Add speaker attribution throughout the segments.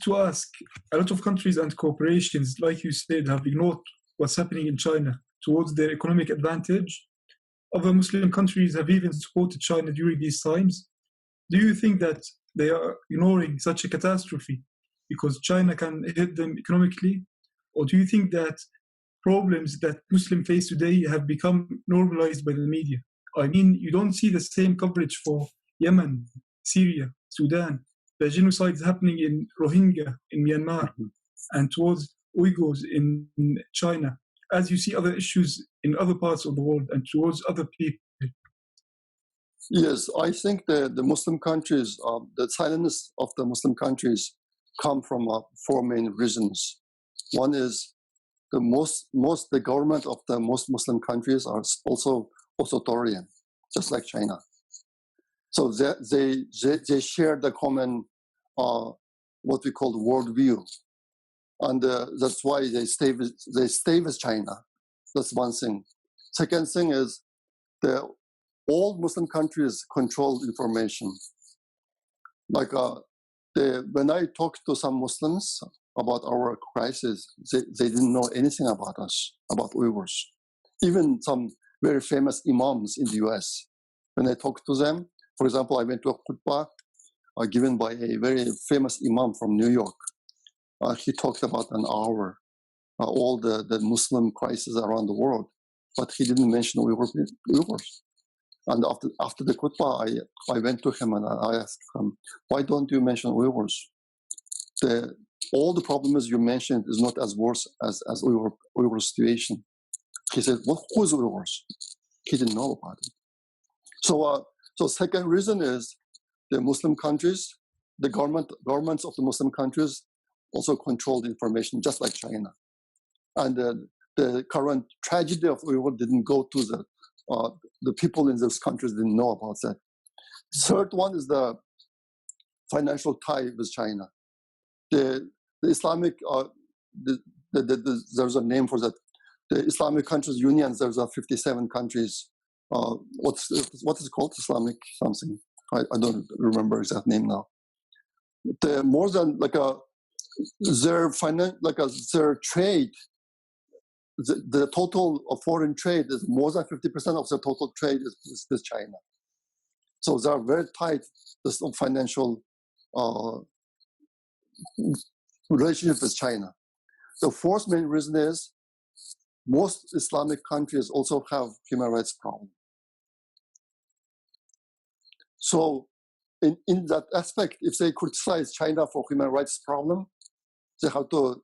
Speaker 1: to ask, a lot of countries and corporations, like you said, have ignored what's happening in China towards their economic advantage. Other Muslim countries have even supported China during these times. Do you think that they are ignoring such a catastrophe because China can hit them economically? Or do you think that problems that Muslims face today have become normalized by the media? I mean, you don't see the same coverage for Yemen, Syria, Sudan. The genocide is happening in Rohingya in Myanmar and towards Uyghurs in China, as you see other issues in other parts of the world and towards other people.
Speaker 2: Yes, I think the Muslim countries, the silence of the Muslim countries come from four main reasons. One is the government of the most Muslim countries are also authoritarian, just like China. So they share the common, what we call worldview, and that's why they stay with China. That's one thing. Second thing is all Muslim countries control information. Like when I talked to some Muslims about our crisis, they didn't know anything about us, about Uyghurs. Even some very famous imams in the US, when I talked to them, for example, I went to a khutbah given by a very famous imam from New York. He talked about an hour, all the Muslim crises around the world, but he didn't mention Uyghurs. And after the khutbah, I went to him and I asked him, why don't you mention Uyghurs? All the problems you mentioned is not as worse as Uyghur situation. He said, well, who is Uyghurs? He didn't know about it. So second reason is the Muslim countries, the governments of the Muslim countries also control the information, just like China. And the current tragedy of Uyghur didn't go to the people in those countries didn't know about that. Third one is the financial tie with China. The Islamic, there's a name for that. The Islamic countries union, there's 57 countries. What is it called? Islamic something. I don't remember exact name now. More than their trade, the total of foreign trade is more than 50% of the total trade is with China. So they are very tight, this financial relationship with China. The fourth main reason is most Islamic countries also have human rights problem. So in that aspect, if they criticize China for human rights problem, they have to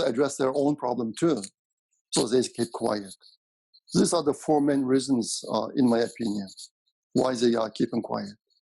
Speaker 2: address their own problem too. So they keep quiet. These are the four main reasons, in my opinion, why they are keeping quiet.